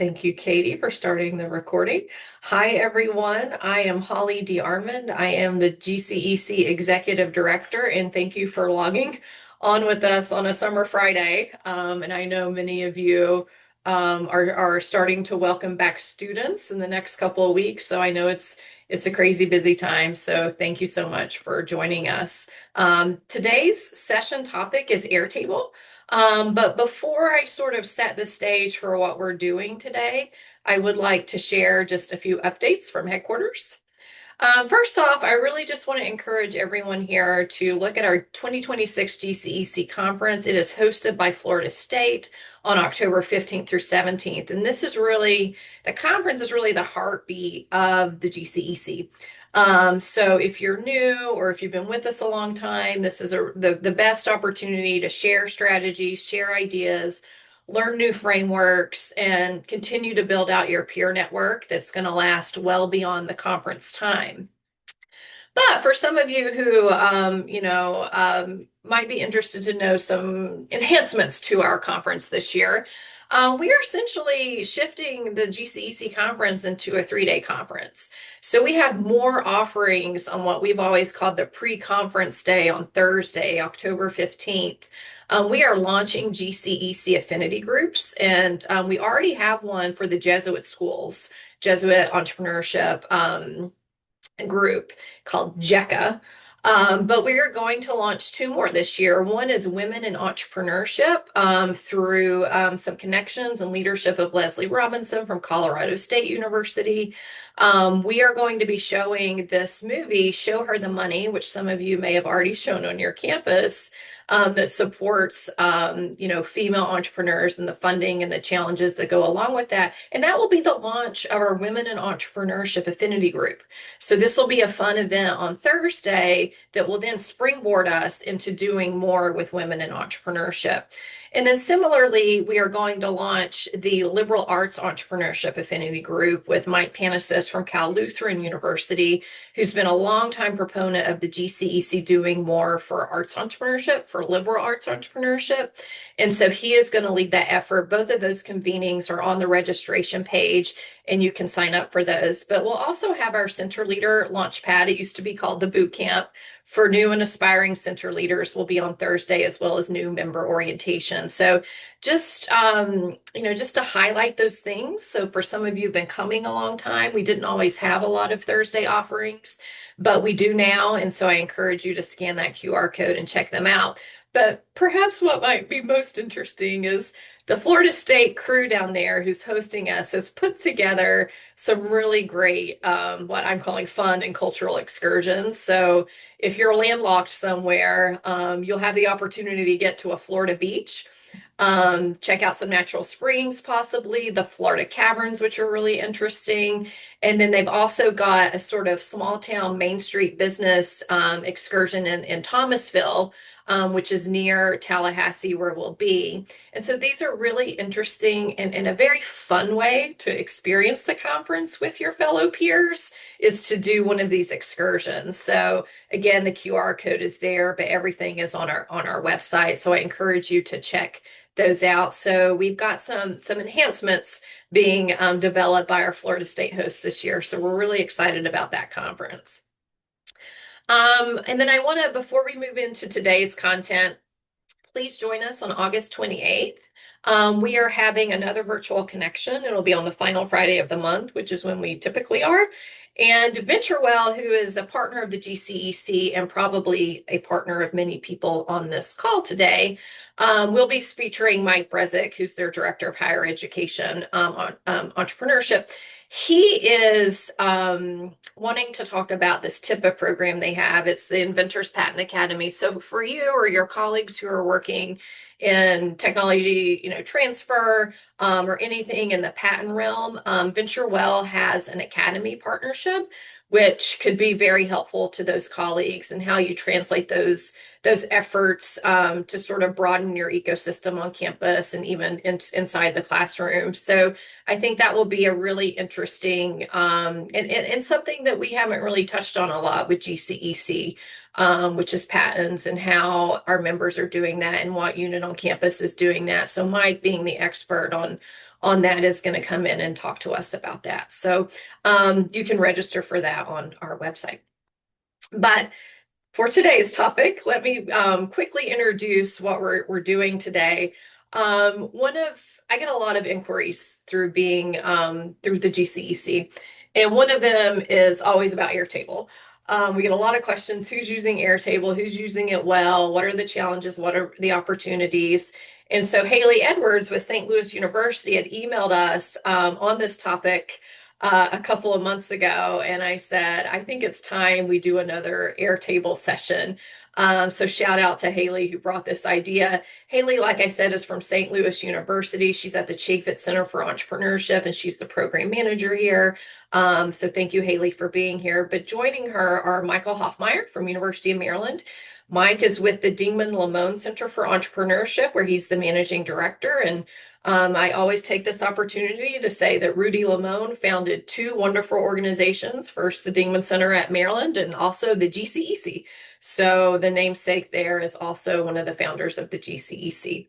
Thank you, Katie, for starting the recording. Hi, everyone. I am Holly D. Armand. I am the GCEC Executive Director, and thank you for logging on with us on a summer Friday. And I know many of you are starting to welcome back students in the next couple of weeks. So I know it's a crazy busy time. So thank you so much for joining us. Today's session topic is Airtable. But before I sort of set the stage for what we're doing today, I would like to share just a few updates from headquarters. First off, I really just want to encourage everyone here to look at our 2026 GCEC conference. It is hosted by Florida State on October 15th through 17th. And the conference is really the heartbeat of the GCEC. So if you're new or if you've been with us a long time, this is the best opportunity to share strategies, share ideas, learn new frameworks, and continue to build out your peer network that's going to last well beyond the conference time. But for some of you who, might be interested to know some enhancements to our conference this year, we are essentially shifting the GCEC conference into a 3-day conference. So we have more offerings on what we've always called the pre-conference day on Thursday, October 15th. We are launching GCEC affinity groups, and we already have one for the Jesuit schools, Jesuit entrepreneurship group called JECA. But we are going to launch 2 more this year. One is Women in Entrepreneurship through some connections and leadership of Leslie Robinson from Colorado State University. We are going to be showing this movie, Show Her the Money, which some of you may have already shown on your campus, that supports, female entrepreneurs and the funding and the challenges that go along with that. And that will be the launch of our Women in Entrepreneurship Affinity Group. So this will be a fun event on Thursday that will then springboard us into doing more with women in entrepreneurship. And then similarly, we are going to launch the Liberal Arts Entrepreneurship Affinity Group with Mike Panasis from Cal Lutheran University, who's been a longtime proponent of the GCEC doing more for arts entrepreneurship, for liberal arts entrepreneurship. And so he is going to lead that effort. Both of those convenings are on the registration page, and you can sign up for those. But we'll also have our Center Leader Launchpad. It used to be called the Boot Camp for new and aspiring center leaders will be on Thursday, as well as new member orientation. So just to highlight those things. So for some of you who've been coming a long time, we didn't always have a lot of Thursday offerings, but we do now. And so I encourage you to scan that QR code and check them out. But perhaps what might be most interesting is the Florida State crew down there who's hosting us has put together some really great, what I'm calling fun and cultural excursions. So if you're landlocked somewhere, you'll have the opportunity to get to a Florida beach, check out some natural springs, possibly the Florida caverns, which are really interesting. And then they've also got a sort of small town Main Street business excursion in Thomasville, which is near Tallahassee, where we'll be. And so these are really interesting and a very fun way to experience the conference with your fellow peers is to do one of these excursions. So again, the QR code is there, but everything is on our website. So I encourage you to check those out. So we've got some enhancements being developed by our Florida State hosts this year. So we're really excited about that conference. And then I want to, before we move into today's content, please join us on August 28th. We are having another virtual connection. It'll be on the final Friday of the month, which is when we typically are. And VentureWell, who is a partner of the GCEC and probably a partner of many people on this call today, will be featuring Mike Brezick, who's their Director of Higher Education on entrepreneurship. He is wanting to talk about this TIPA program they have. It's the Inventors Patent Academy. So for you or your colleagues who are working in technology, transfer or anything in the patent realm, VentureWell has an academy partnership, which could be very helpful to those colleagues and how you translate those those efforts to sort of broaden your ecosystem on campus and even inside the classroom. So I think that will be a really interesting and something that we haven't really touched on a lot with GCEC, which is patents and how our members are doing that and what unit on campus is doing that. So Mike, being the expert on that, is going to come in and talk to us about that. So you can register for that on our website. But for today's topic, let me quickly introduce what we're doing today. I get a lot of inquiries through being through the GCEC, and one of them is always about Airtable. We get a lot of questions: who's using Airtable? Who's using it well? What are the challenges? What are the opportunities? And so Haley Edwards with St. Louis University had emailed us on this topic a couple of months ago, and I said, I think it's time we do another Airtable session. So shout out to Haley who brought this idea. Haley, like I said, is from St. Louis University. She's at the Chaffetz Center for Entrepreneurship, and she's the program manager here. So thank you, Haley, for being here. But joining her are Michael Hoffmeyer from University of Maryland. Mike is with the Dingman Lamone Center for Entrepreneurship, where he's the managing director. And I always take this opportunity to say that Rudy Lamone founded two wonderful organizations, first the Dingman Center at Maryland and also the GCEC. So the namesake there is also one of the founders of the GCEC.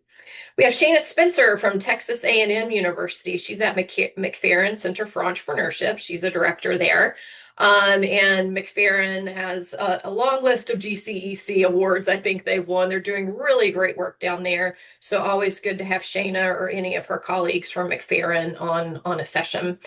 We have Shana Spencer from Texas A&M University. She's at McFerrin Center for Entrepreneurship. She's a director there. And McFerrin has a long list of GCEC awards I think they've won. They're doing really great work down there. So always good to have Shana or any of her colleagues from McFerrin on a session.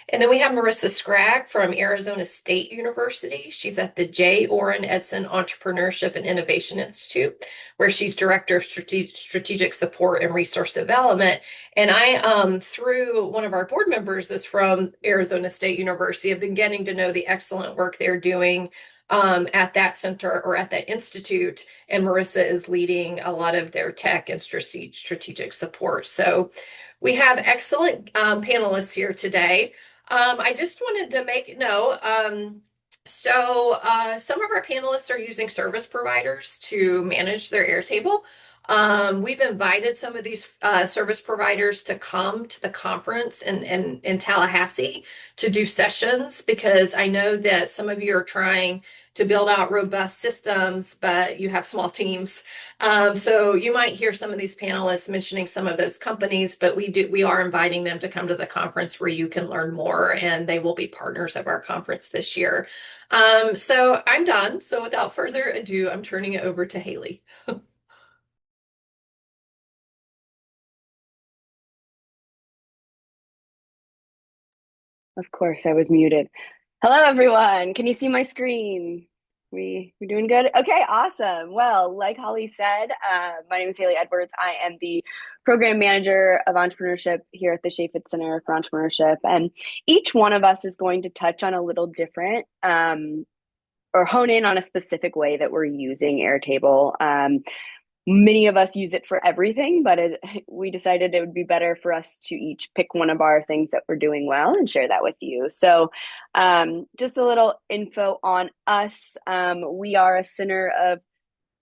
And then we have Marissa Scragg from Arizona State University. She's at the J. Orrin Edson Entrepreneurship and Innovation Institute, where she's Director of Strategic Support and Resource Development. And I, through one of our board members that's from Arizona State University, have been getting to know the excellent work they're doing at that center or at that institute. And Marissa is leading a lot of their tech and strategic support. So we have excellent panelists here today. I just wanted to make note. Some of our panelists are using service providers to manage their Airtable. We've invited some of these service providers to come to the conference in Tallahassee to do sessions, because I know that some of you are trying to build out robust systems, but you have small teams. So you might hear some of these panelists mentioning some of those companies, but we are inviting them to come to the conference where you can learn more, and they will be partners of our conference this year. So I'm done. So without further ado, I'm turning it over to Haley. Of course, I was muted. Hello, everyone. Can you see my screen? We doing good? Okay, awesome. Well, like Holly said, my name is Haley Edwards. I am the program manager of entrepreneurship here at the Chaffetz Center for Entrepreneurship. And each one of us is going to touch on a little different or hone in on a specific way that we're using Airtable. Many of us use it for everything, but we decided it would be better for us to each pick one of our things that we're doing well and share that with you. So just a little info on us. We are a center of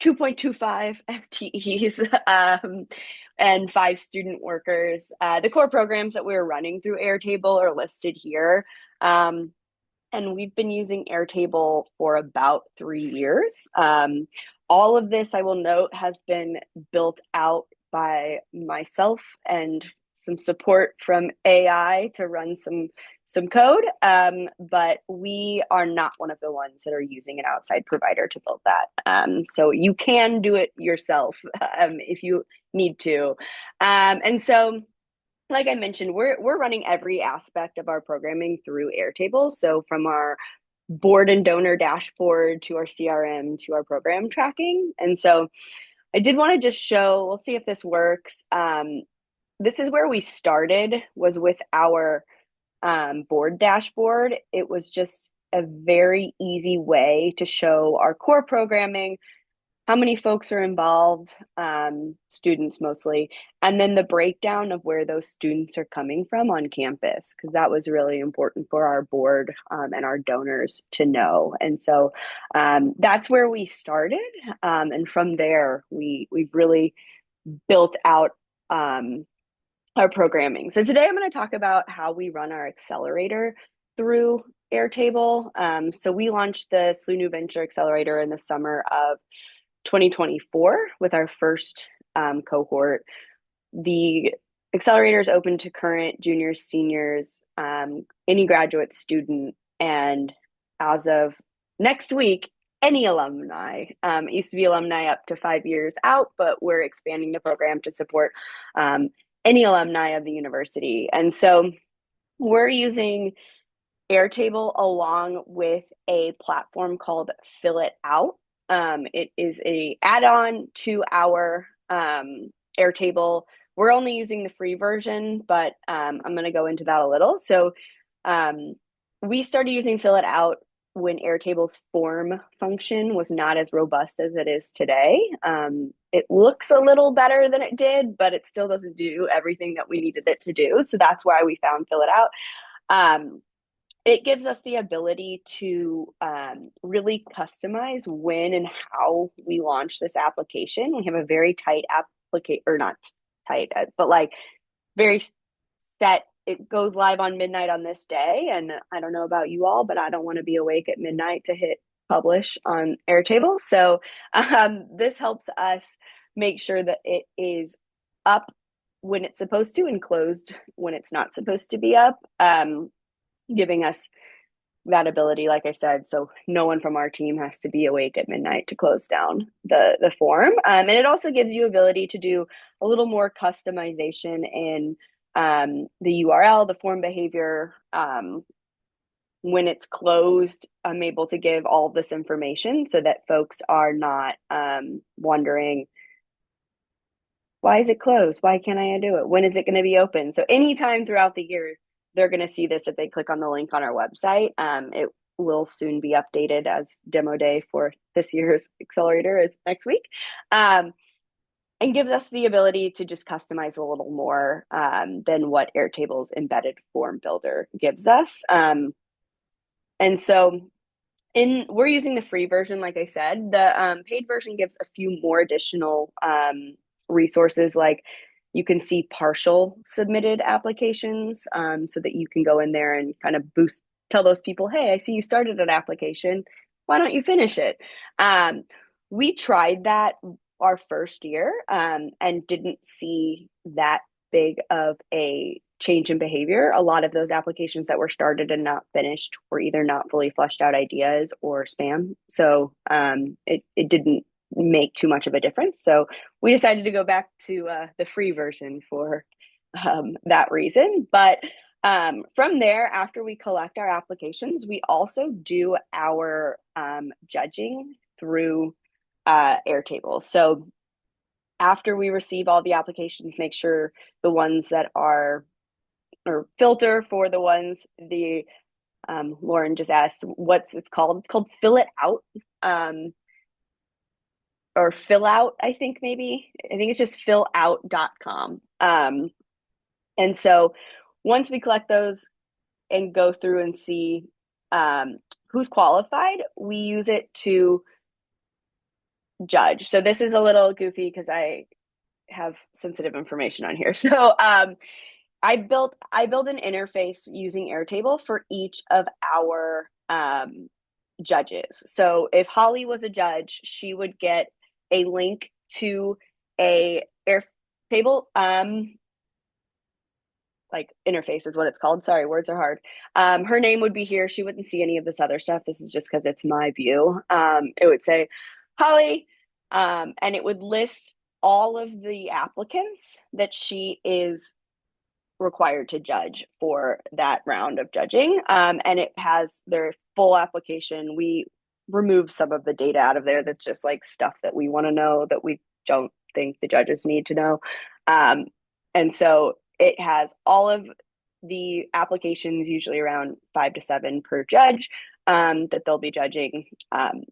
2.25 FTEs and 5 student workers. The core programs that we're running through Airtable are listed here. And we've been using Airtable for about 3 years. All of this, I will note, has been built out by myself and some support from AI to run some code. But we are not one of the ones that are using an outside provider to build that. So you can do it yourself if you need to. And so, like I mentioned, we're running every aspect of our programming through Airtable. So from our board and donor dashboard to our CRM to our program tracking. And so I did want to just show, we'll see if this works. This is where we started, was with our board dashboard. It was just a very easy way to show our core programming, how many folks are involved, students mostly, and then the breakdown of where those students are coming from on campus, because that was really important for our board and our donors to know. And so that's where we started. And from there, we've really built out our programming. So today I'm going to talk about how we run our accelerator through Airtable. So we launched the SLU New Venture Accelerator in the summer of 2024 with our first cohort. The accelerator is open to current juniors, seniors, any graduate student, and as of next week, any alumni. It used to be alumni up to 5 years out, but we're expanding the program to support any alumni of the university. And so we're using Airtable along with a platform called Fill It Out. It is a add-on to our Airtable. We're only using the free version, but I'm going to go into that a little. So we started using Fill It Out when Airtable's form function was not as robust as it is today. It looks a little better than it did, but it still doesn't do everything that we needed it to do. So that's why we found Fill It Out. It gives us the ability to really customize when and how we launch this application. We have a very tight application, or not tight, but like very set. It goes live on midnight on this day. And I don't know about you all, but I don't want to be awake at midnight to hit publish on Airtable. So this helps us make sure that it is up when it's supposed to and closed when it's not supposed to be up. Giving us that ability, like I said, so no one from our team has to be awake at midnight to close down the form. And it also gives you ability to do a little more customization in the URL, the form behavior. When it's closed, I'm able to give all this information so that folks are not wondering, why is it closed? Why can't I do it? When is it going to be open? So anytime throughout the year, they're going to see this if they click on the link on our website. It will soon be updated as demo day for this year's accelerator is next week. And gives us the ability to just customize a little more than what Airtable's embedded form builder gives us. And so we're using the free version, like I said. The paid version gives a few more additional resources, like you can see partial submitted applications so that you can go in there and kind of tell those people, hey, I see you started an application. Why don't you finish it? We tried that our first year and didn't see that big of a change in behavior. A lot of those applications that were started and not finished were either not fully fleshed out ideas or spam. So it didn't make too much of a difference. So we decided to go back to the free version for that reason. But from there, after we collect our applications, we also do our judging through Airtable. So after we receive all the applications, make sure the ones that are, or filter for the ones, Lauren just asked what's it's called. It's called Fill It Out. Or fill out, I think maybe. I think it's just fillout.com. And so once we collect those and go through and see who's qualified, we use it to judge. So this is a little goofy because I have sensitive information on here. So I built an interface using Airtable for each of our judges. So if Holly was a judge, she would get a link to a Airtable like interface is what it's called. Sorry, words are hard. Her name would be here. She wouldn't see any of this other stuff. This is just because it's my view. It would say Holly, and it would list all of the applicants that she is required to judge for that round of judging. And it has their full application. We remove some of the data out of there that's just like stuff that we want to know that we don't think the judges need to know. And so it has all of the applications, usually around 5 to 7 per judge, that they'll be judging. And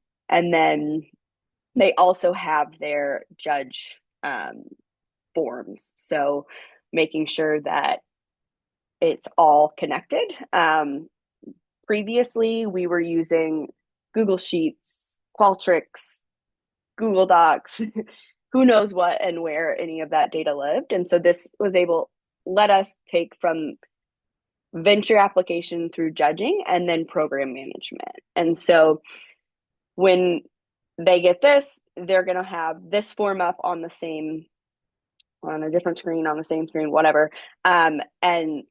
then they also have their judge forms. So making sure that it's all connected. Previously, we were using Google Sheets, Qualtrics, Google Docs, who knows what and where any of that data lived. And so this was able let us take from venture application through judging and then program management. And so when they get this, they're going to have this form up on the same, on a different screen, on the same screen, whatever. And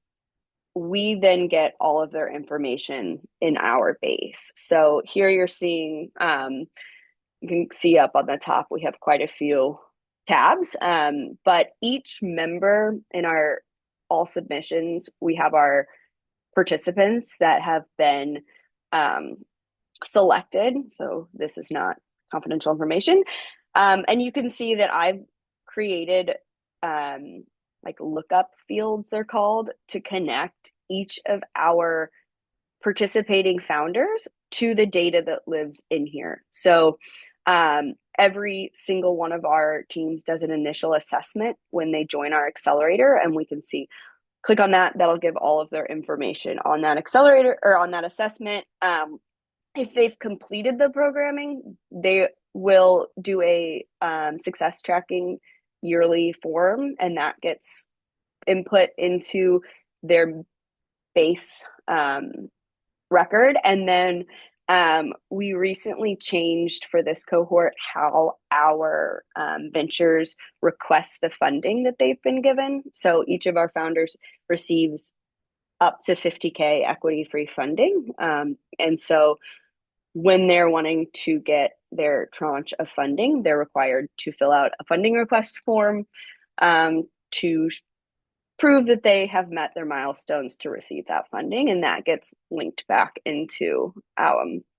we then get all of their information in our base. So here you're seeing, you can see up on the top, we have quite a few tabs, but each member in our all submissions, we have our participants that have been selected. So this is not confidential information. And you can see that I've created like lookup fields, they're called, to connect each of our participating founders to the data that lives in here. So every single one of our teams does an initial assessment when they join our accelerator, and we can see, click on that, that'll give all of their information on that accelerator or on that assessment. If they've completed the programming, they will do a success tracking yearly form, and that gets input into their base record. And then we recently changed for this cohort how our ventures request the funding that they've been given. So each of our founders receives up to 50K equity-free funding. And so when they're wanting to get their tranche of funding, they're required to fill out a funding request form to prove that they have met their milestones to receive that funding, and that gets linked back into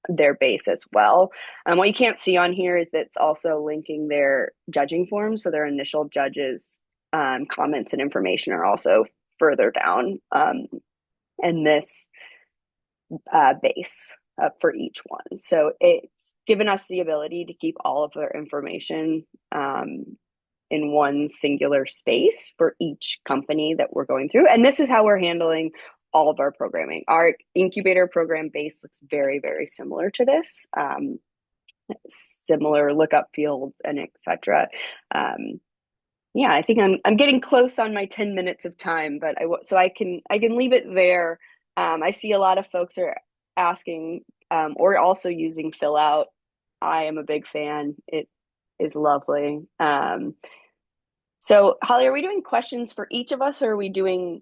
their base as well. What you can't see on here is that it's also linking their judging forms, so their initial judges' comments and information are also further down in this base for each one. So it's given us the ability to keep all of their information in one singular space for each company that we're going through. And this is how we're handling all of our programming. Our incubator program base looks very, very similar to this, similar lookup fields and etc. Yeah, I think I'm getting close on my 10 minutes of time, but so I can leave it there. I see a lot of folks are asking or also using fill out. I am a big fan. It is lovely. So Holly, are we doing questions for each of us, or are we doing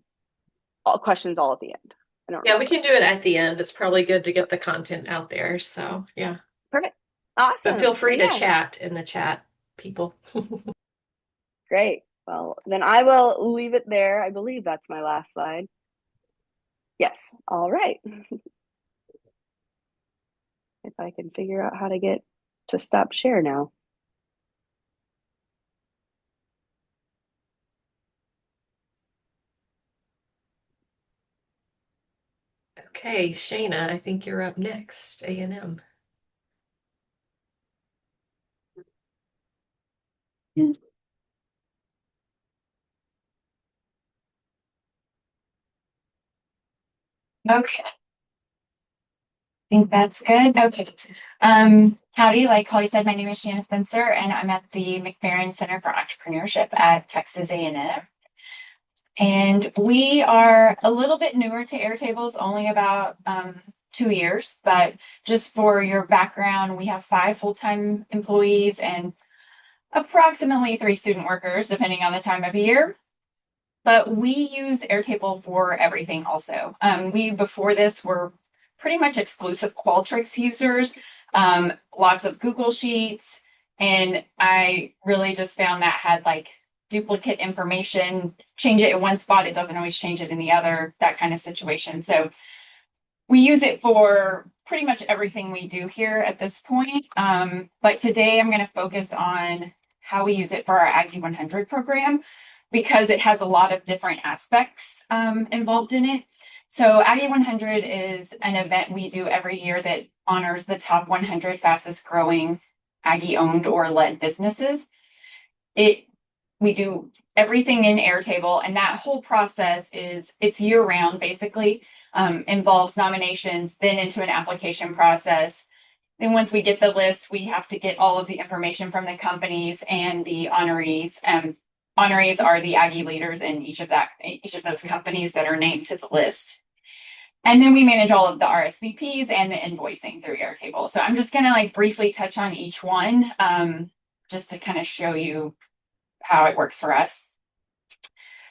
all questions all at the end? I don't Yeah, we remember. can do it at the end. It's probably good to get the content out there. So, yeah. Perfect. But feel Awesome. Well, free to yeah, chat in the chat, people. great. Well, then I will leave it there. I believe that's my last slide. Yes. All right. If I can figure out how to get to stop share now. Okay, Shayna, I think you're up next, A&M. Okay, I think that's good. Okay. Howdy, like Holly said, my name is Shannon Spencer, and I'm at the McFerrin Center for Entrepreneurship at Texas A&M. And we are a little bit newer to Airtables, only about 2 years. But just for your background, we have 5 full-time employees and approximately 3 student workers, depending on the time of year. But we use Airtable for everything also. We, before this, were pretty much exclusive Qualtrics users, lots of Google Sheets, and I really just found that had like duplicate information, change it in one spot, it doesn't always change it in the other, that kind of situation. So we use it for pretty much everything we do here at this point. But today I'm going to focus on how we use it for our Aggie 100 program, because it has a lot of different aspects involved in it. So Aggie 100 is an event we do every year that honors the top 100 fastest growing Aggie owned or led businesses. We do everything in Airtable, and that whole process it's year round basically. Involves nominations, then into an application process. Then once we get the list, we have to get all of the information from the companies and the honorees. Honorees are the Aggie leaders in each of those companies that are named to the list. And then we manage all of the RSVPs and the invoicing through Airtable. So I'm just going to like briefly touch on each one, just to kind of show you how it works for us.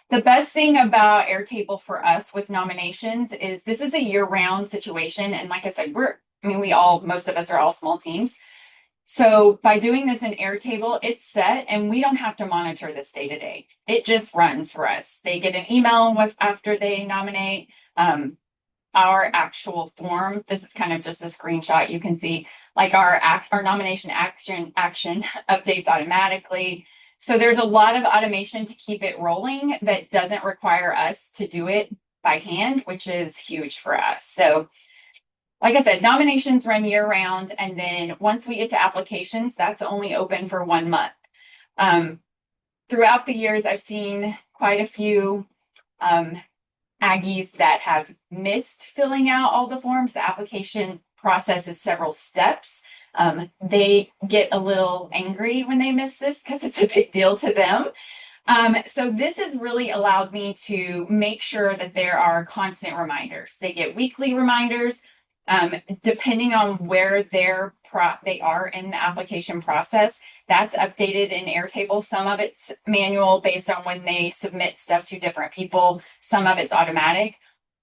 The best thing about Airtable for us with nominations is this is a year-round situation. And like I said, most of us are all small teams. So by doing this in Airtable, it's set and we don't have to monitor this day to day. It just runs for us. They get an email after they nominate. Our actual form, this is kind of just a screenshot. You can see like our nomination action updates automatically. So there's a lot of automation to keep it rolling that doesn't require us to do it by hand, which is huge for us. So like I said, nominations run year round. And then once we get to applications, that's only open for 1 month. Throughout the years, I've seen quite a few Aggies that have missed filling out all the forms. The application process is several steps. They get a little angry when they miss this because it's a big deal to them. So this has really allowed me to make sure that there are constant reminders. They get weekly reminders, depending on where they are in the application process. That's updated in Airtable. Some of it's manual based on when they submit stuff to different people. Some of it's automatic,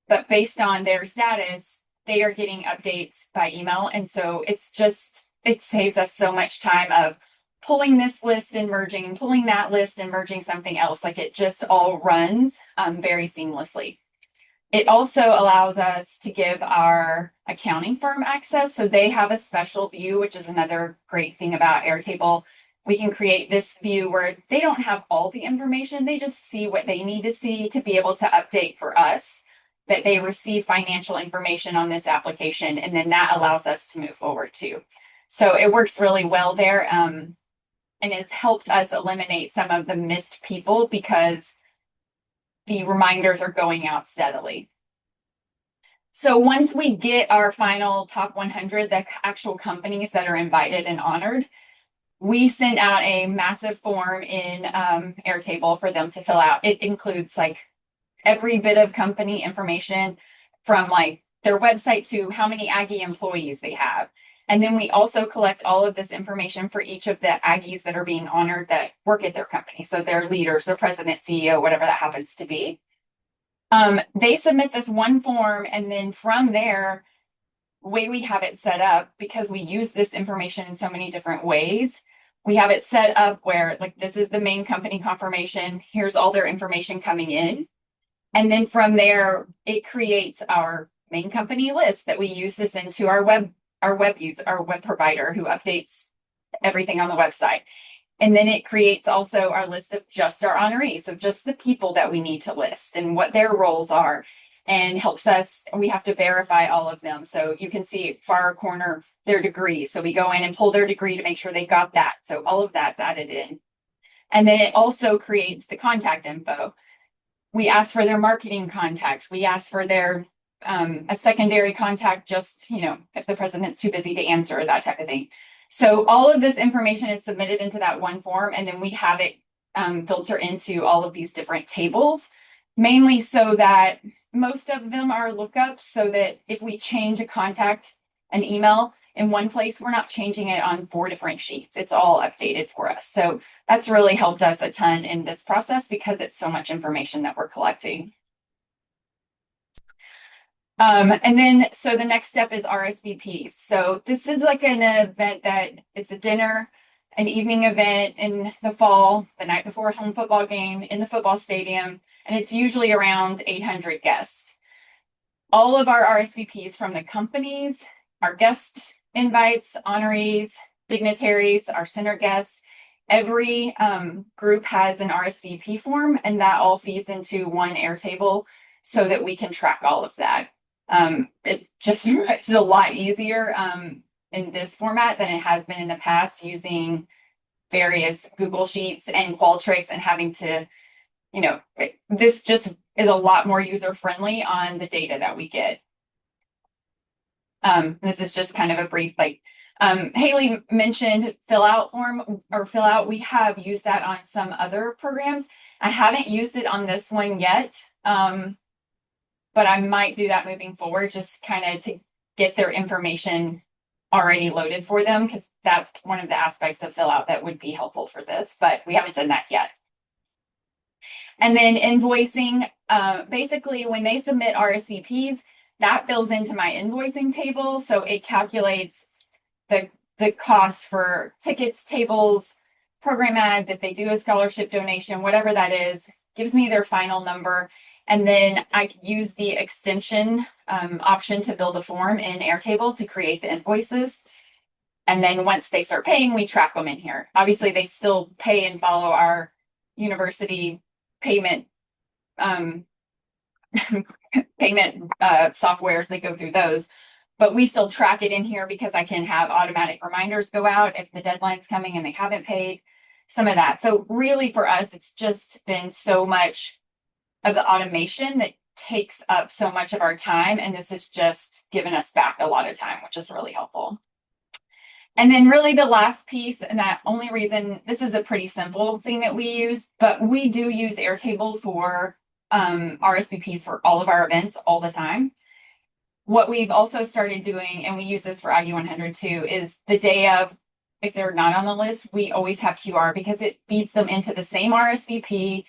but based on their status, they are getting updates by email. And so it saves us so much time of pulling this list and merging, pulling that list and merging something else. Like it just all runs very seamlessly. It also allows us to give our accounting firm access. So they have a special view, which is another great thing about Airtable. We can create this view where they don't have all the information. They just see what they need to see to be able to update for us that they receive financial information on this application. And then that allows us to move forward too. So it works really well there. And it's helped us eliminate some of the missed people because the reminders are going out steadily. So once we get our final top 100, the actual companies that are invited and honored, we send out a massive form in Airtable for them to fill out. It includes like every bit of company information from like their website to how many Aggie employees they have. And then we also collect all of this information for each of the Aggies that are being honored that work at their company. So their leaders, their president, CEO, whatever that happens to be. They submit this one form, and then from there, the way we have it set up, because we use this information in so many different ways, we have it set up where like this is the main company confirmation. Here's all their information coming in. And then from there, it creates our main company list that we use to send to our web provider who updates everything on the website. And then it creates also our list of just our honorees, of just the people that we need to list and what their roles are, and helps us. We have to verify all of them. So you can see far corner their degree. So we go in and pull their degree to make sure they got that. So all of that's added in. And then it also creates the contact info. We ask for their marketing contacts. We ask for their a secondary contact, just, if the president's too busy to answer, that type of thing. So all of this information is submitted into that one form, and then we have it filter into all of these different tables, mainly so that most of them are lookups, so that if we change a contact, an email in one place, we're not changing it on 4 different sheets. It's all updated for us. So that's really helped us a ton in this process because it's so much information that we're collecting. And then, so the next step is RSVPs. So this is like an event it's a dinner, an evening event in the fall, the night before a home football game in the football stadium. And it's usually around 800 guests. All of our RSVPs from the companies, our guest invites, honorees, dignitaries, our center guests, every group has an RSVP form, and that all feeds into one Airtable so that we can track all of that. It's a lot easier in this format than it has been in the past using various Google Sheets and Qualtrics and having to, this just is a lot more user friendly on the data that we get. This is just kind of a brief, Haley mentioned fill out form or fill out. We have used that on some other programs. I haven't used it on this one yet, but I might do that moving forward, just kind of to get their information already loaded for them, because that's one of the aspects of fill out that would be helpful for this, but we haven't done that yet. And then invoicing, basically when they submit RSVPs, that fills into my invoicing table. So it calculates the cost for tickets, tables, program ads, if they do a scholarship donation, whatever that is, gives me their final number. And then I use the extension option to build a form in Airtable to create the invoices. And then once they start paying, we track them in here. Obviously, they still pay and follow our university payment softwares. They go through those, but we still track it in here because I can have automatic reminders go out if the deadline's coming and they haven't paid, some of that. So really for us, it's just been so much of the automation that takes up so much of our time. And this has just given us back a lot of time, which is really helpful. And then really the last piece, and that only reason, this is a pretty simple thing that we use, but we do use Airtable for RSVPs for all of our events all the time. What we've also started doing, and we use this for Aggie 100 too, is the day of, if they're not on the list, we always have QR because it feeds them into the same RSVP,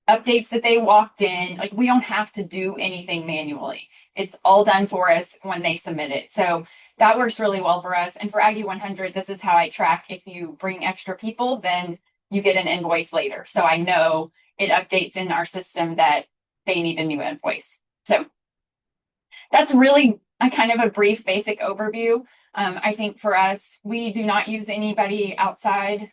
updates that they walked in. Like, we don't have to do anything manually. It's all done for us when they submit it. So that works really well for us. And for Aggie 100, this is how I track. If you bring extra people, then you get an invoice later. So I know it updates in our system that they need a new invoice. So that's really a kind of a brief basic overview. I think for us, we do not use anybody outside.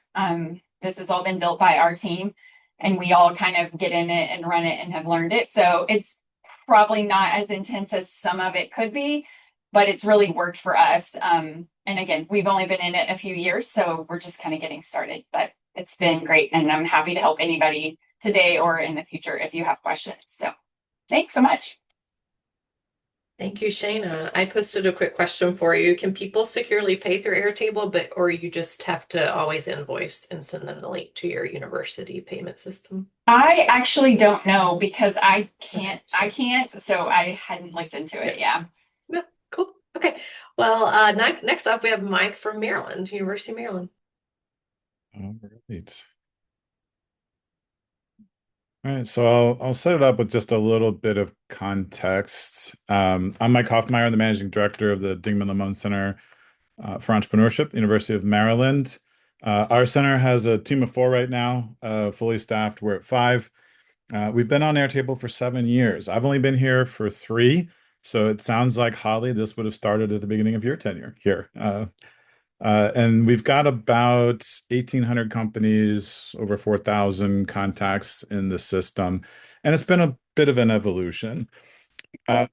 This has all been built by our team, and we all kind of get in it and run it and have learned it. So it's probably not as intense as some of it could be, but it's really worked for us. And again, we've only been in it a few years, so we're just kind of getting started, but it's been great. And I'm happy to help anybody today or in the future if you have questions. So thanks so much. Thank you, Shayna. I posted a quick question for you. Can people securely pay through Airtable, or you just have to always invoice and send them the link to your university payment system? I actually don't know because I can't, so I hadn't looked into it. Yeah. Yeah, cool. Okay. Well, next up we have Mike from Maryland, University of Maryland. All right. All right, so I'll set it up with just a little bit of context. I'm Mike Hoffmeyer, I'm the managing director of the Dingman Lamone Center for Entrepreneurship, University of Maryland. Our center has a team of 4 right now, fully staffed. We're at 5. We've been on Airtable for 7 years. I've only been here for 3, so it sounds like, Holly, this would have started at the beginning of your tenure here. And we've got about 1,800 companies, over 4,000 contacts in the system. And it's been a bit of an evolution. Oh,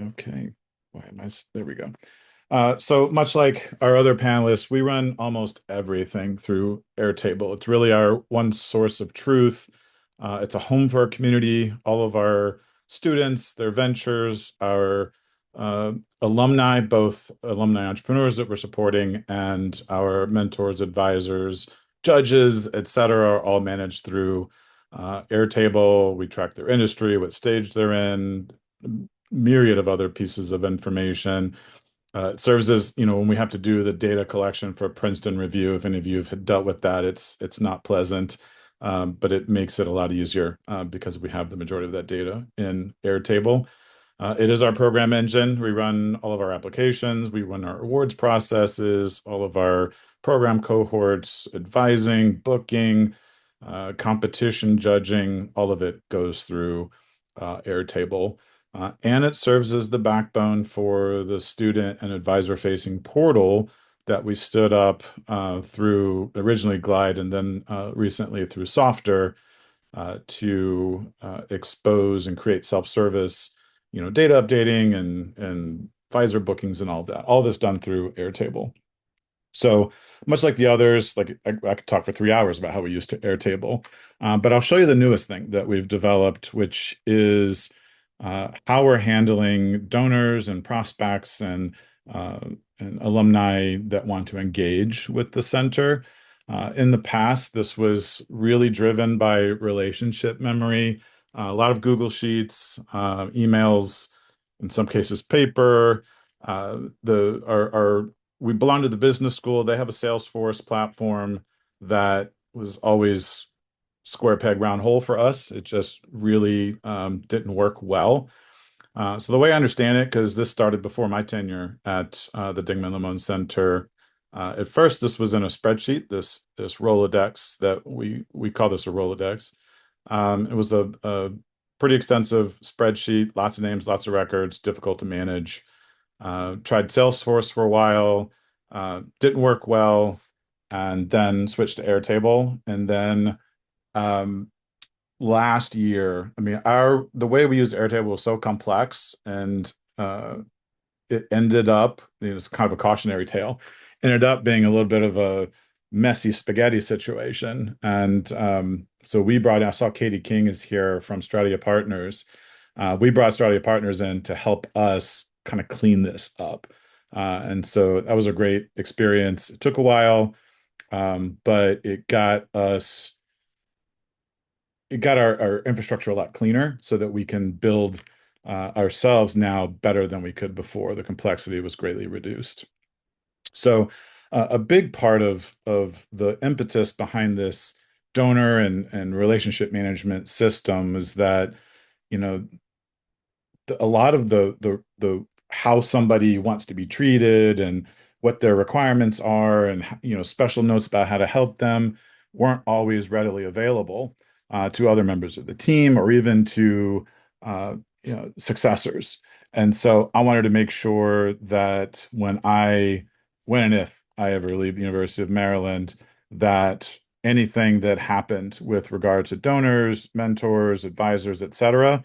okay. Why am I? There we go. So much like our other panelists, we run almost everything through Airtable. It's really our one source of truth. It's a home for our community, all of our students, their ventures, our alumni, both alumni entrepreneurs that we're supporting and our mentors, advisors, judges, etc., are all managed through Airtable. We track their industry, what stage they're in, myriad of other pieces of information. It serves as, when we have to do the data collection for Princeton review, if any of you have dealt with that, it's not pleasant, but it makes it a lot easier because we have the majority of that data in Airtable. It is our program engine. We run all of our applications. We run our awards processes, all of our program cohorts, advising, booking, competition judging, all of it goes through Airtable. And it serves as the backbone for the student and advisor-facing portal that we stood up through originally Glide and then recently through Softer to expose and create self-service data updating and Pfizer bookings and all that. All this done through Airtable. So much like the others, like I could talk for 3 hours about how we use Airtable, but I'll show you the newest thing that we've developed, which is how we're handling donors and prospects uh, and alumni that want to engage with the center. In the past, this was really driven by relationship memory, a lot of Google Sheets, emails, in some cases paper. Our we belong to the business school. They have a Salesforce platform that was always square peg round hole for us. It just really didn't work well. So the way I understand it, because this started before my tenure at the Dingman Limon Center, at first this was in a spreadsheet, this Rolodex that we call this a Rolodex. It was a pretty extensive spreadsheet, lots of names, lots of records, difficult to manage. Tried Salesforce for a while, didn't work well, and then switched to Airtable. And then last year, I mean, the way we use Airtable was so complex, and it ended up, it was kind of a cautionary tale, ended up being a little bit of a messy spaghetti situation. And so I saw Katie King is here from Stratia Partners. We brought Stratia Partners in to help us kind of clean this up. And so that was a great experience. It took a while, but it got our infrastructure a lot cleaner so that we can build ourselves now better than we could before. The complexity was greatly reduced. So a big part of the impetus behind this donor and relationship management system is that, you know, a lot of the how somebody wants to be treated and what their requirements are, and special notes about how to help them weren't always readily available to other members of the team or even to uh, successors. And so I wanted to make sure that when and if I ever leave the University of Maryland, that anything that happened with regard to donors, mentors, advisors, etc.,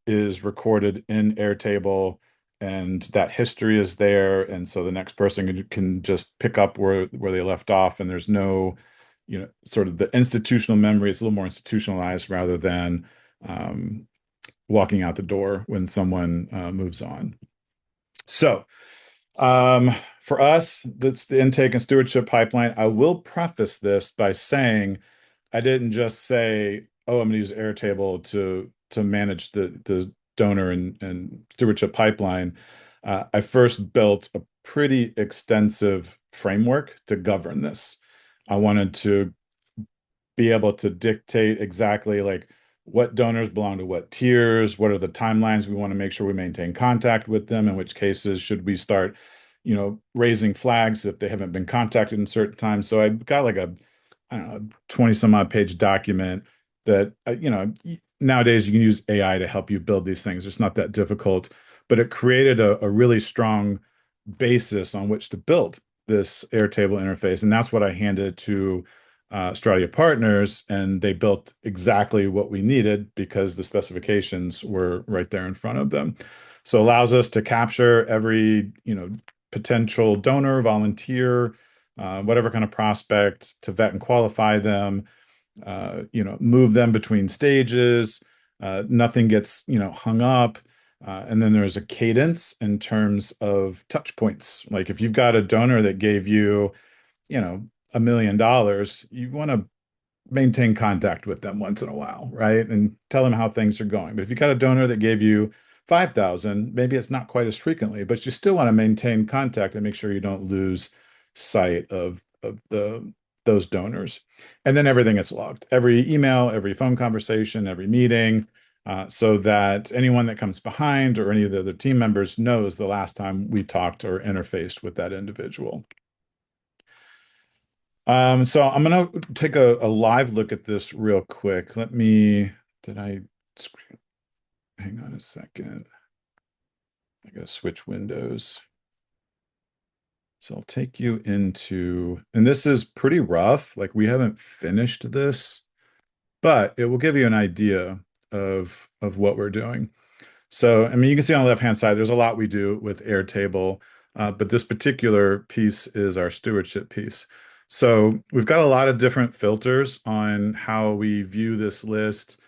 is recorded in Airtable, and that history is there. And so the next person can just pick up where they left off, and there's no, sort of the institutional memory. It's a little more institutionalized rather than walking out the door when someone moves on. So for us, that's the intake and stewardship pipeline. I will preface this by saying I didn't just say, "Oh, I'm going to use Airtable to manage the donor and stewardship pipeline." I first built a pretty extensive framework to govern this. I wanted to be able to dictate exactly like what donors belong to what tiers, what are the timelines we want to make sure we maintain contact with them, in which cases should we start, raising flags if they haven't been contacted in certain times. So I got like I don't know, 20 some odd page document that, nowadays you can use AI to help you build these things. It's not that difficult, but it created a really strong basis on which to build this Airtable interface. And that's what I handed to Stratia Partners, and they built exactly what we needed because the specifications were right there in front of them. So it allows us to capture every, potential donor, volunteer, whatever kind of prospect, to vet and qualify them, move them between stages. Nothing gets, hung up. And then there's a cadence in terms of touch points. Like if you've got a donor that gave you, $1 million, you want to maintain contact with them once in a while, right? And tell them how things are going. But if you got a donor that gave you 5,000, maybe it's not quite as frequently, but you still want to maintain contact and make sure you don't lose sight of those donors. And then everything is logged. Every email, every phone conversation, every meeting, so that anyone that comes behind or any of the other team members knows the last time we talked or interfaced with that individual. So I'm gonna take a live look at this real quick. Hang on a second. I gotta switch windows. So I'll take you and this is pretty rough. Like we haven't finished this, but it will give you an idea of what we're doing. So, I mean, you can see on the left-hand side, there's a lot we do with Airtable, but this particular piece is our stewardship piece. So we've got a lot of different filters on how we view this list.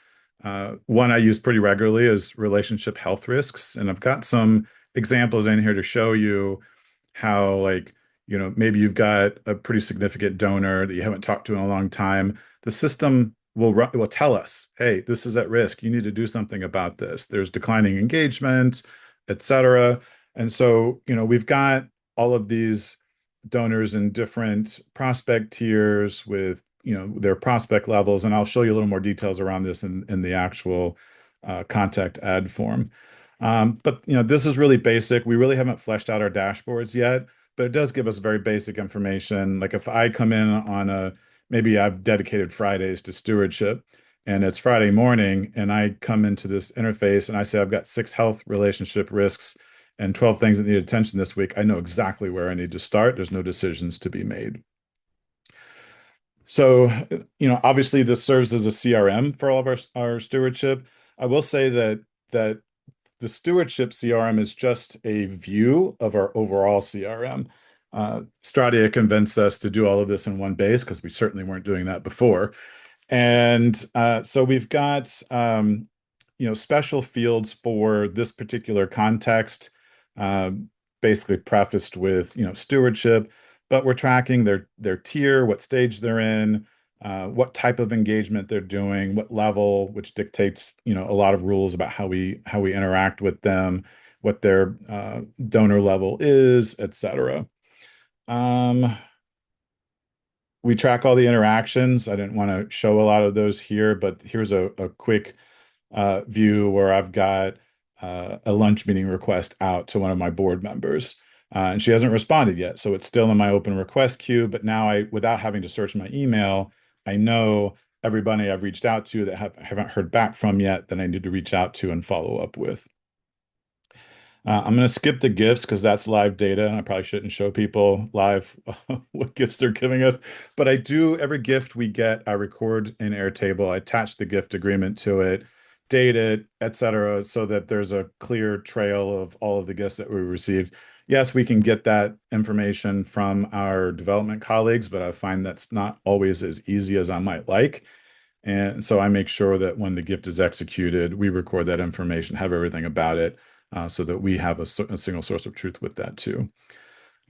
One I use pretty regularly is relationship health risks, and I've got some examples in here to show you how, like, maybe you've got a pretty significant donor that you haven't talked to in a long time. The system will tell us, hey, this is at risk. You need to do something about this. There's declining engagement, et cetera. And so, we've got all of these donors in different prospect tiers with, their prospect levels. And I'll show you a little more details around this in the actual contact ad form. But this is really basic. We really haven't fleshed out our dashboards yet, but it does give us very basic information. Like if I come in on maybe I've dedicated Fridays to stewardship, and it's Friday morning, and I come into this interface and I say I've got 6 health relationship risks and 12 things that need attention this week. I know exactly where I need to start. There's no decisions to be made. So, obviously this serves as a CRM for all of our stewardship. I will say that the stewardship CRM is just a view of our overall CRM. Stratia convinced us to do all of this in one base because we certainly weren't doing that before. And so we've got special fields for this particular context, uh, basically prefaced with stewardship, but we're tracking their tier, what stage they're in, what type of engagement they're doing, what level, which dictates a lot of rules about how we interact with them, what their donor level is, etc. We track all the interactions. I didn't want to show a lot of those here, but here's a quick view where I've got a lunch meeting request out to one of my board members. And she hasn't responded yet. So it's still in my open request queue. But now without having to search my email, I know everybody I've reached out to that haven't heard back from yet that I need to reach out to and follow up with. I'm going to skip the gifts because that's live data, and I probably shouldn't show people live what gifts they're giving us. But every gift we get, I record in Airtable. I attach the gift agreement to it, date it, etc., so that there's a clear trail of all of the gifts that we received. Yes, we can get that information from our development colleagues, but I find that's not always as easy as I might like. And so I make sure that when the gift is executed, we record that information, have everything about it, so that we have a single source of truth with that too.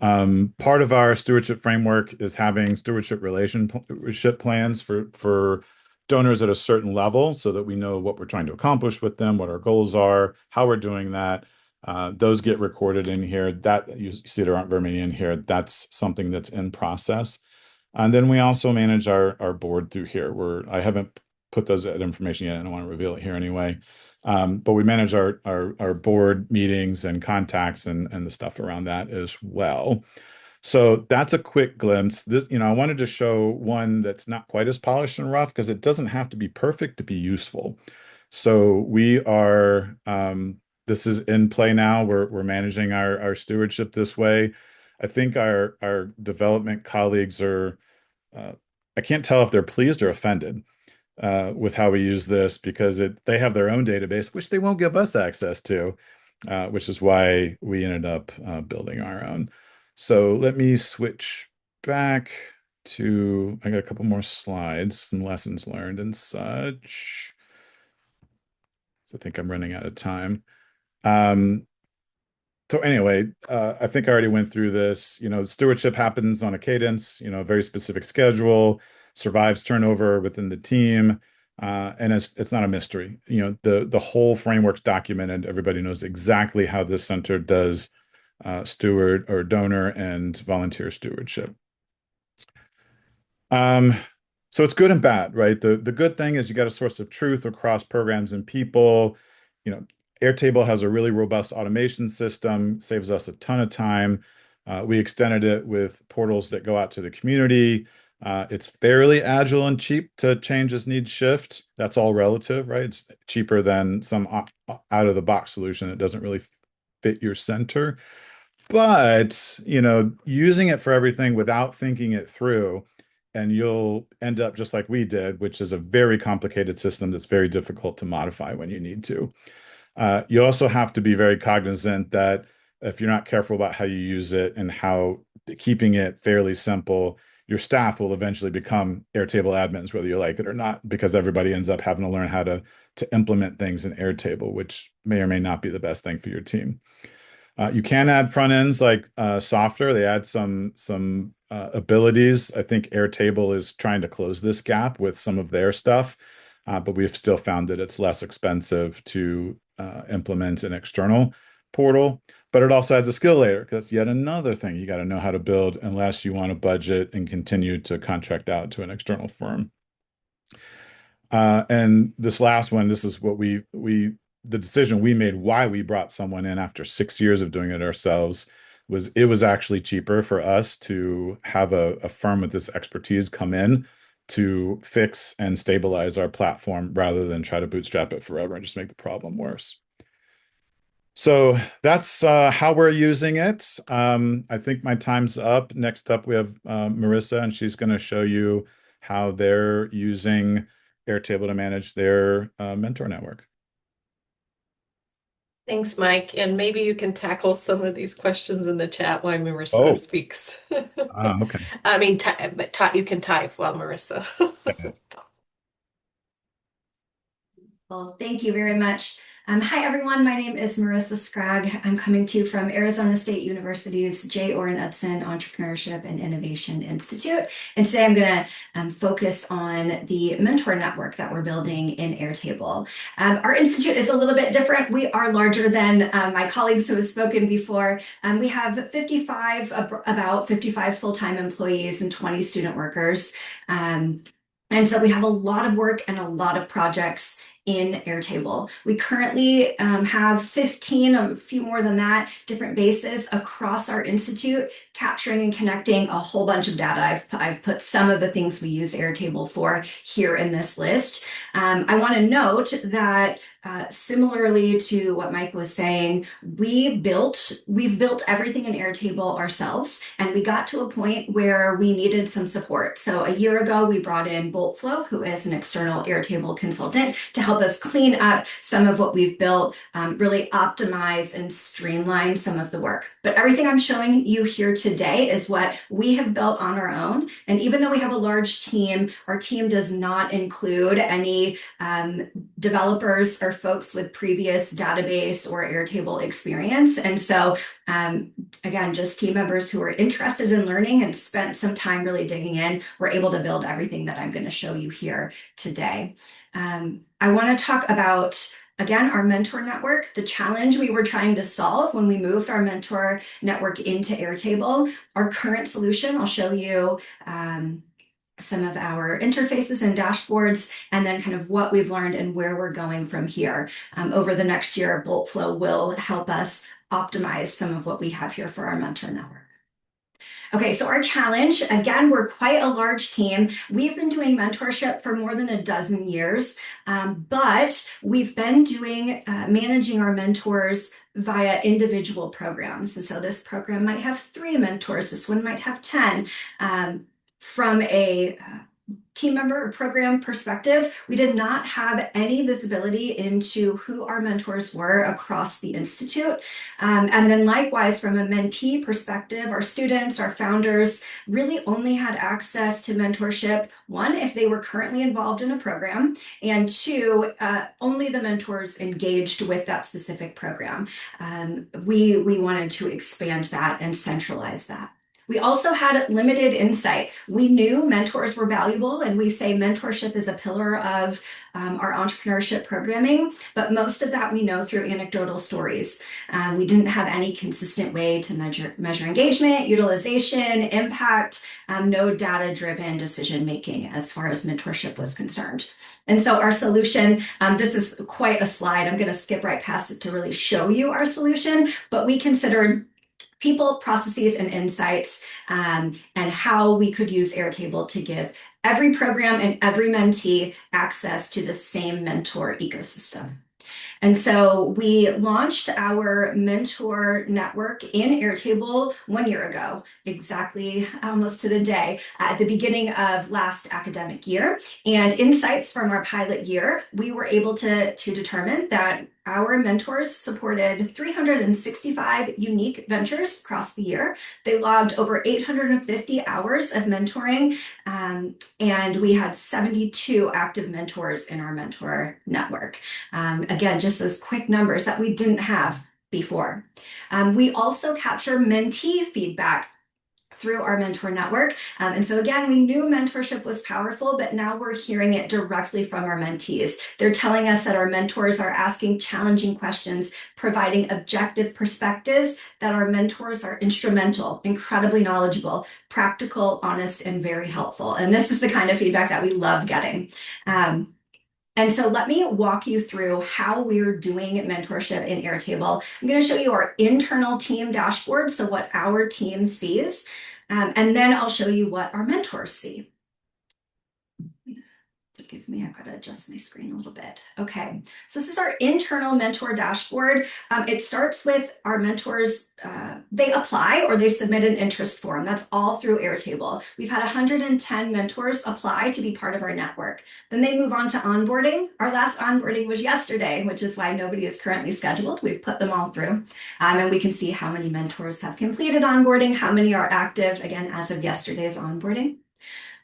Part of our stewardship framework is having stewardship relationship plans for donors at a certain level so that we know what we're trying to accomplish with them, what our goals are, how we're doing that. Those get recorded in here. That you see there aren't very many in here. That's something that's in process. And then we also manage our board through here, where I haven't put those information yet. I don't want to reveal it here anyway. But we manage our board meetings and contacts and the stuff around that as well. So that's a quick glimpse. This, I wanted to show one that's not quite as polished and rough because it doesn't have to be perfect to be useful. So this is in play now. We're managing our stewardship this way. I think our development colleagues are, I can't tell if they're pleased or offended with how we use this because they have their own database, which they won't give us access to, which is why we ended up building our own. So let me switch back I got a couple more slides, some lessons learned and such. So I think I'm running out of time. So anyway, I think I already went through this. Stewardship happens on a cadence, a very specific schedule, survives turnover within the team, and it's not a mystery. The whole framework's documented. Everybody knows exactly how this center does steward or donor and volunteer stewardship. So it's good and bad, right? The good thing is you got a source of truth across programs and people. Airtable has a really robust automation system, saves us a ton of time. We extended it with portals that go out to the community. It's fairly agile and cheap to change as needs shift. That's all relative, right? It's cheaper than some out-of-the-box solution that doesn't really fit your center. But, using it for everything without thinking it through, and you'll end up just like we did, which is a very complicated system that's very difficult to modify when you need to. You also have to be very cognizant that if you're not careful about how you use it and how keeping it fairly simple, your staff will eventually become Airtable admins, whether you like it or not, because everybody ends up having to learn how to implement things in Airtable, which may or may not be the best thing for your team. You can add front ends like Software. They add some abilities. I think Airtable is trying to close this gap with some of their stuff, but we've still found that it's less expensive to implement an external portal. But it also adds a skill layer because that's yet another thing you got to know how to build unless you want to budget and continue to contract out to an external firm. And this last one, this is what the decision we made why we brought someone in after 6 years of doing it ourselves was it was actually cheaper for us to have a firm with this expertise come in to fix and stabilize our platform rather than try to bootstrap it forever and just make the problem worse. So that's how we're using it. I think my time's up. Next up, we have Marissa, and she's going to show you how they're using Airtable to manage their mentor network. Thanks, Mike. And maybe you can tackle some of these questions in the chat while Marissa speaks. Okay. I mean, but you can type while Marissa. Well, thank you very much. Hi, everyone. My name is Marissa Scragg. I'm coming to you from Arizona State University's J. Orrin Utzon Entrepreneurship and Innovation Institute. And today I'm going to focus on the mentor network that we're building in Airtable. Our institute is a little bit different. We are larger than my colleagues who have spoken before. We have about 55 full-time employees and 20 student workers. And so we have a lot of work and a lot of projects in Airtable. We currently have 15, a few more than that, different bases across our institute, capturing and connecting a whole bunch of data. I've put some of the things we use Airtable for here in this list. I want to note that similarly to what Mike was saying, we've built everything in Airtable ourselves, and we got to a point where we needed some support. So a year ago, we brought in Boltflow, who is an external Airtable consultant, to help us clean up some of what we've built, really optimize and streamline some of the work. But everything I'm showing you here today is what we have built on our own. And even though we have a large team, our team does not include any developers or folks with previous database or Airtable experience. And so, again, just team members who are interested in learning and spent some time really digging in, were able to build everything that I'm going to show you here today. I want to talk about, again, our mentor network, the challenge we were trying to solve when we moved our mentor network into Airtable. Our current solution, I'll show you some of our interfaces and dashboards, and then kind of what we've learned and where we're going from here. Over the next year, Boltflow will help us optimize some of what we have here for our mentor network. Okay, so our challenge, again, we're quite a large team. We've been doing mentorship for more than a dozen years, but we've been managing our mentors via individual programs. And so this program might have 3 mentors, this one might have 10. From a team member or program perspective, we did not have any visibility into who our mentors were across the institute. And then likewise, from a mentee perspective, our students, our founders really only had access to mentorship, 1, if they were currently involved in a program, and 2, only the mentors engaged with that specific program. We wanted to expand that and centralize that. We also had limited insight. We knew mentors were valuable, and we say mentorship is a pillar of our entrepreneurship programming, but most of that we know through anecdotal stories. We didn't have any consistent way to measure engagement, utilization, impact, no data-driven decision-making as far as mentorship was concerned. And so our solution, this is quite a slide. I'm going to skip right past it to really show you our solution, but we considered people, processes, and insights, and how we could use Airtable to give every program and every mentee access to the same mentor ecosystem. And so we launched our mentor network in Airtable 1 year ago, exactly almost to the day, at the beginning of last academic year. And insights from our pilot year, we were able to determine that our mentors supported 365 unique ventures across the year. They logged over 850 hours of mentoring, and we had 72 active mentors in our mentor network. Again, just those quick numbers that we didn't have before. We also capture mentee feedback through our mentor network. And so again, we knew mentorship was powerful, but now we're hearing it directly from our mentees. They're telling us that our mentors are asking challenging questions, providing objective perspectives, that our mentors are instrumental, incredibly knowledgeable, practical, honest, and very helpful. And this is the kind of feedback that we love getting. And so let me walk you through how we're doing mentorship in Airtable. I'm going to show you our internal team dashboard, so what our team sees, and then I'll show you what our mentors see. Forgive me, I've got to adjust my screen a little bit. Okay, so this is our internal mentor dashboard. It starts with our mentors, they apply or they submit an interest form. That's all through Airtable. We've had 110 mentors apply to be part of our network. Then they move on to onboarding. Our last onboarding was yesterday, which is why nobody is currently scheduled. We've put them all through, and we can see how many mentors have completed onboarding, how many are active, again, as of yesterday's onboarding.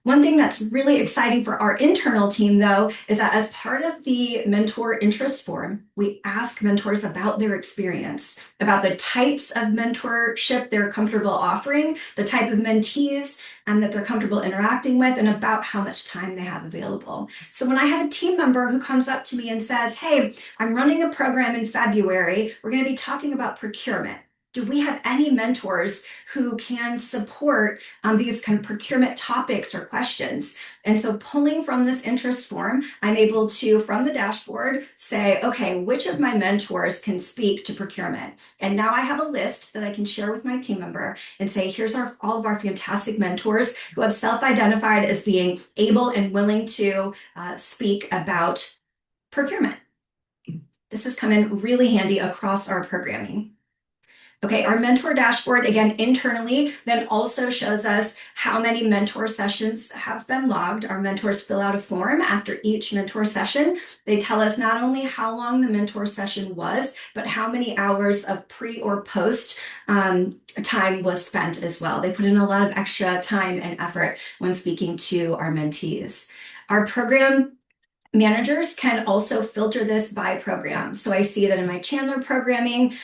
One thing that's really exciting for our internal team, though, is that as part of the mentor interest form, we ask mentors about their experience, about the types of mentorship they're comfortable offering, the type of mentees and that they're comfortable interacting with, and about how much time they have available. So when I have a team member who comes up to me and says, "Hey, I'm running a program in February, we're going to be talking about procurement. Do we have any mentors who can support these kind of procurement topics or questions?" And so pulling from this interest form, I'm able to, from the dashboard, say, okay, which of my mentors can speak to procurement? And now I have a list that I can share with my team member and say, here's all of our fantastic mentors who have self-identified as being able and willing to speak about procurement. This has come in really handy across our programming. Okay, our mentor dashboard, again, internally, then also shows us how many mentor sessions have been logged. Our mentors fill out a form after each mentor session. They tell us not only how long the mentor session was, but how many hours of pre or post time was spent as well. They put in a lot of extra time and effort when speaking to our mentees. Our program managers can also filter this by program. So I see that in my Chandler programming,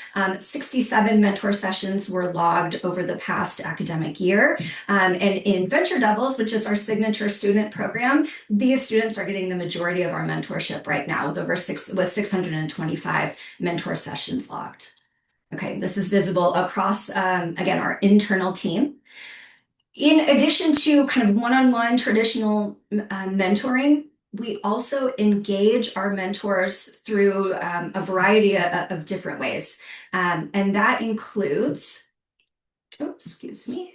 67 mentor sessions were logged over the past academic year. And in Venture Doubles, which is our signature student program, these students are getting the majority of our mentorship right now with 625 mentor sessions logged. Okay, this is visible across, again, our internal team. In addition to kind of one-on-one traditional mentoring, we also engage our mentors through a variety of different ways. And that includes, excuse me.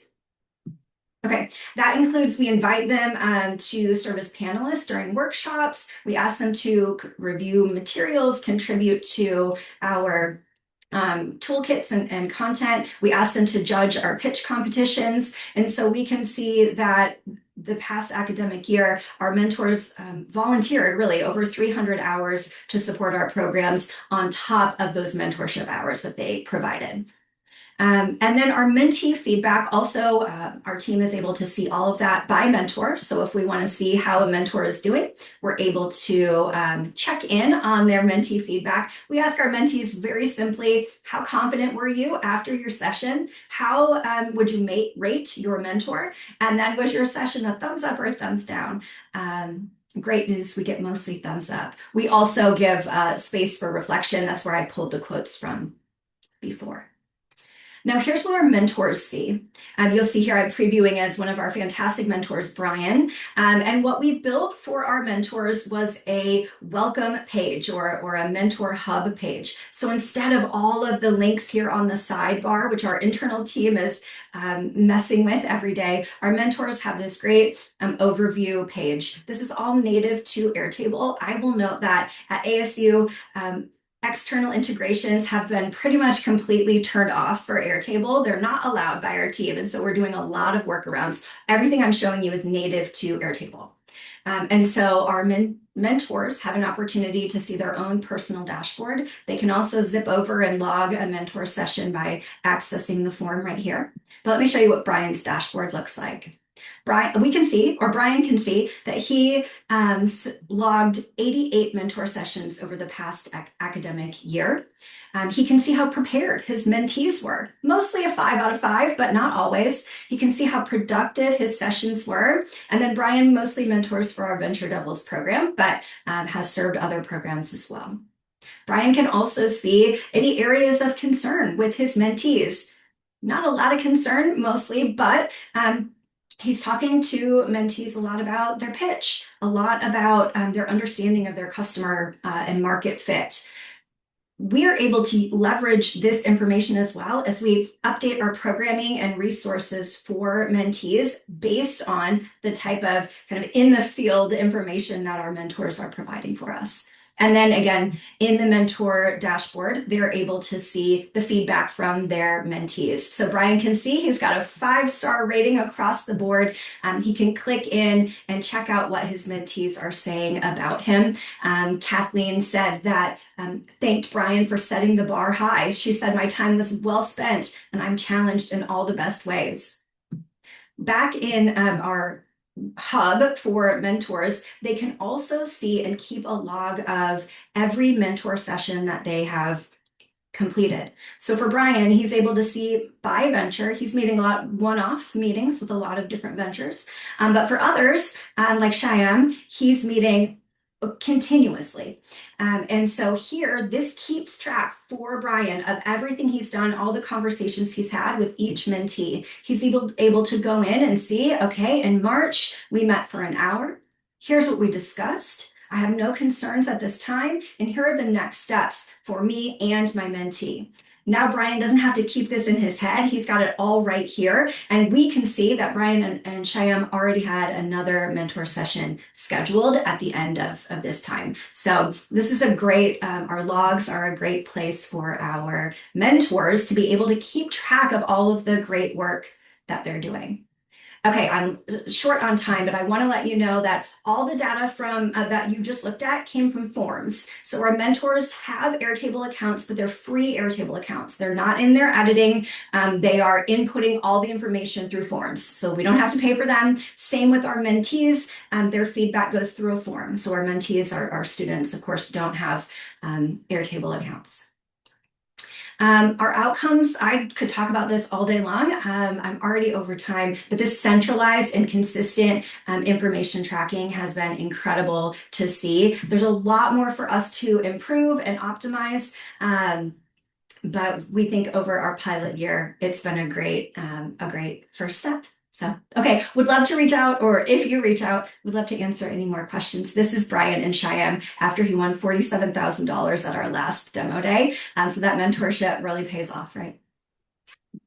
Okay, that includes we invite them to serve as panelists during workshops. We ask them to review materials, contribute to our toolkits and content. We ask them to judge our pitch competitions. And so we can see that the past academic year, our mentors volunteered really over 300 hours to support our programs on top of those mentorship hours that they provided. And then our mentee feedback, also our team is able to see all of that by mentor. So if we want to see how a mentor is doing, we're able to check in on their mentee feedback. We ask our mentees very simply, how confident were you after your session? How would you rate your mentor? And then was your session a thumbs up or a thumbs down? Great news, we get mostly thumbs up. We also give space for reflection. That's where I pulled the quotes from before. Now, here's what our mentors see. You'll see here I'm previewing as one of our fantastic mentors, Brian. And what we built for our mentors was a welcome page or a mentor hub page. So instead of all of the links here on the sidebar, which our internal team is messing with every day, our mentors have this great overview page. This is all native to Airtable. I will note that at ASU, External integrations have been pretty much completely turned off for Airtable. They're not allowed by our team, and so we're doing a lot of workarounds. Everything I'm showing you is native to Airtable. And so our mentors have an opportunity to see their own personal dashboard. They can also zip over and log a mentor session by accessing the form right here. But let me show you what Brian's dashboard looks like. Brian can see that he logged 88 mentor sessions over the past academic year. He can see how prepared his mentees were, mostly a 5 out of 5, but not always. He can see how productive his sessions were. And then Brian mostly mentors for our Venture Devils program, but has served other programs as well. Brian can also see any areas of concern with his mentees. Not a lot of concern mostly, but he's talking to mentees a lot about their pitch, a lot about their understanding of their customer and market fit. We are able to leverage this information as well as we update our programming and resources for mentees based on the type of kind of in the field information that our mentors are providing for us. And then again, in the mentor dashboard, they're able to see the feedback from their mentees. So Brian can see he's got a 5-star rating across the board. He can click in and check out what his mentees are saying about him. Kathleen said that thanked Brian for setting the bar high. She said, "My time was well spent and I'm challenged in all the best ways." Back in our hub for mentors, they can also see and keep a log of every mentor session that they have completed. So for Brian, he's able to see by venture. He's meeting a lot one-off meetings with a lot of different ventures. But for others, like Shyam, he's meeting continuously. And so here, this keeps track for Brian of everything he's done, all the conversations he's had with each mentee. He's able to go in and see, okay, in March, we met for an hour. Here's what we discussed. I have no concerns at this time. And here are the next steps for me and my mentee. Now Brian doesn't have to keep this in his head. He's got it all right here. And we can see that Brian and Shyam already had another mentor session scheduled at the end of this time. So this is a great, our logs are a great place for our mentors to be able to keep track of all of the great work that they're doing. Okay, I'm short on time, but I want to let you know that all the data from that you just looked at came from forms. So our mentors have Airtable accounts, but they're free Airtable accounts. They're not in their editing. They are inputting all the information through forms. So we don't have to pay for them. Same with our mentees. Their feedback goes through a form. So our mentees, our students, of course, don't have Airtable accounts. Our outcomes, I could talk about this all day long. I'm already over time, but this centralized and consistent information tracking has been incredible to see. There's a lot more for us to improve and optimize. But we think over our pilot year, it's been a great first step. So, okay, would love to reach out, or if you reach out, would love to answer any more questions. This is Brian and Shyam after he won $47,000 at our last demo day. So that mentorship really pays off, right?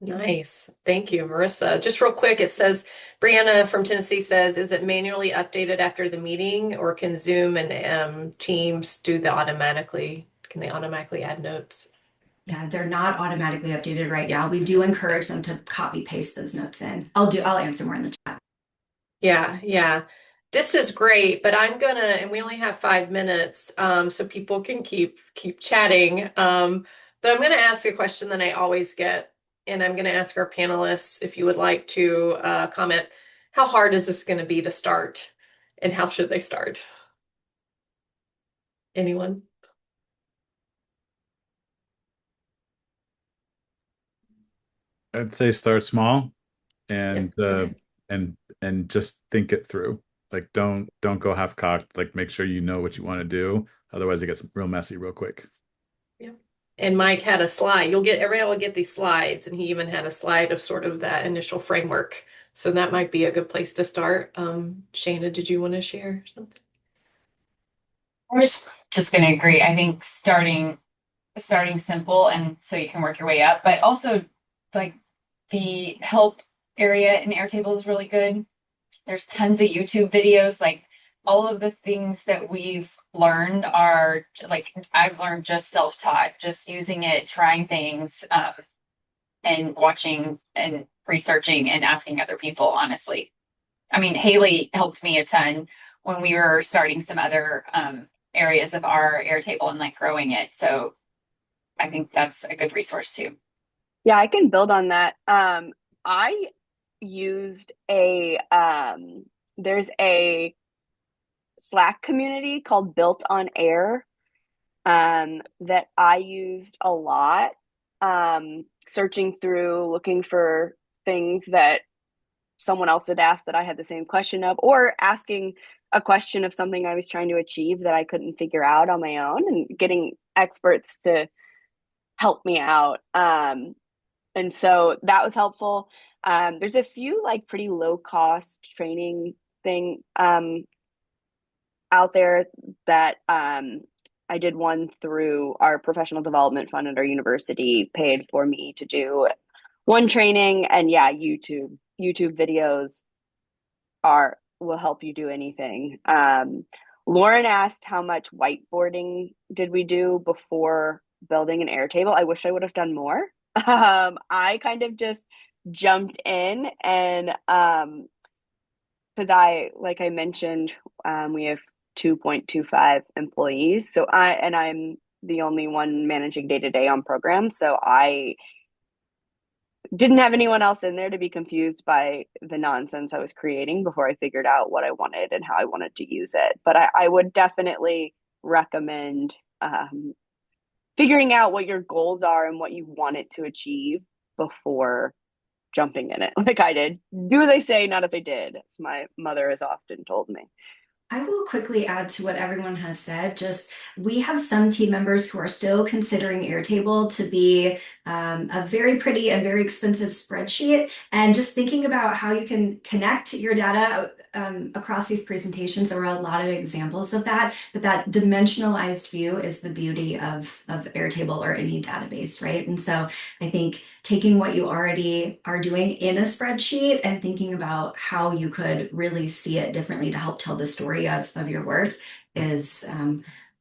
Nice. Thank you, Marissa. Just real quick, it says, Brianna from Tennessee says, is it manually updated after the meeting, or can Zoom and Teams do the automatically? Can they automatically add notes? Yeah, they're not automatically updated right now. We do encourage them to copy paste those notes in. I'll answer more in the chat. Yeah. This is great, but and we only have 5 minutes, so people can keep chatting. But I'm gonna ask a question that I always get, and I'm gonna ask our panelists if you would like to comment. How hard is this gonna be to start, and how should they start? Anyone? I'd say start small and Yeah. Okay. and just think it through. Like don't go half cocked. Like make sure you know what you want to do. Otherwise it gets real messy real quick. Yeah. And Mike had a slide. Everybody will get these slides, and he even had a slide of sort of that initial framework. So that might be a good place to start. Shana, did you want to share something? I'm just going to agree. I think starting simple, and so you can work your way up, but also like the help area in Airtable is really good. There's tons of YouTube videos. Like all of the things that we've learned are like I've learned just self-taught, just using it, trying things, and watching and researching and asking other people, honestly. I mean, Haley helped me a ton when we were starting some other areas of our Airtable and like growing it. So I think that's a good resource too. Yeah, I can build on that. I used there's a Slack community called Built on Air that I used a lot, searching through, looking for things that someone else had asked that I had the same question of, or asking a question of something I was trying to achieve that I couldn't figure out on my own, and getting experts to help me out. And so that was helpful. There's a few like pretty low cost training thing out there that I did one through our professional development fund at our university, paid for me to do one training. And yeah, YouTube videos are will help you do anything. Lauren asked how much whiteboarding did we do before building an Airtable. I wish I would have done more. I kind of just jumped in, and because like I mentioned, we have 2.25 employees. So I'm the only one managing day to day on programs. So I didn't have anyone else in there to be confused by the nonsense I was creating before I figured out what I wanted and how I wanted to use it. But I would definitely recommend figuring out what your goals are and what you want it to achieve before jumping in it, like I did. Do as I say, not as I did, as my mother has often told me. I will quickly add to what everyone has said. Just we have some team members who are still considering Airtable to be a very pretty and very expensive spreadsheet. And just thinking about how you can connect your data across these presentations, there were a lot of examples of that. But that dimensionalized view is the beauty of Airtable or any database, right? And so I think taking what you already are doing in a spreadsheet and thinking about how you could really see it differently to help tell the story of your work is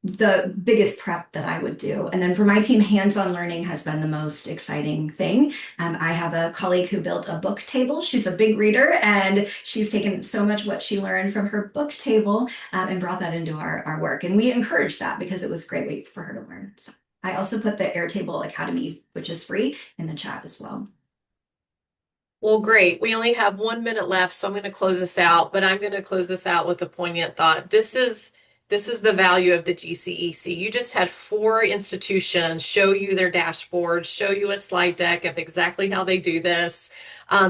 the biggest prep that I would do. And then for my team, hands-on learning has been the most exciting thing. I have a colleague who built a book table. She's a big reader, and she's taken so much what she learned from her book table and brought that into our work. And we encouraged that because it was a great way for her to learn. So I also put the Airtable Academy, which is free, in the chat as well. Well, great. We only have 1 minute left, so I'm going to close this out, but I'm going to close this out with a poignant thought. This is the value of the GCEC. You just had 4 institutions show you their dashboard, show you a slide deck of exactly how they do this.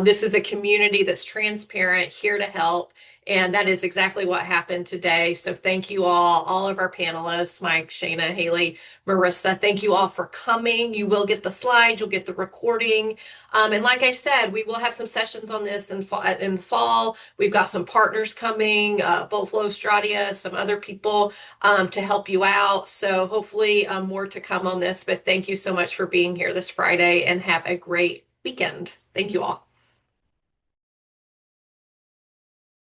This is a community that's transparent, here to help. And that is exactly what happened today. So thank you all of our panelists, Mike, Shayna, Haley, Marissa. Thank you all for coming. You will get the slides, you'll get the recording. And like I said, we will have some sessions on this in the fall. We've got some partners coming, Boflo Stradia, some other people to help you out. So hopefully more to come on this. But thank you so much for being here this Friday, and have a great weekend. Thank you all.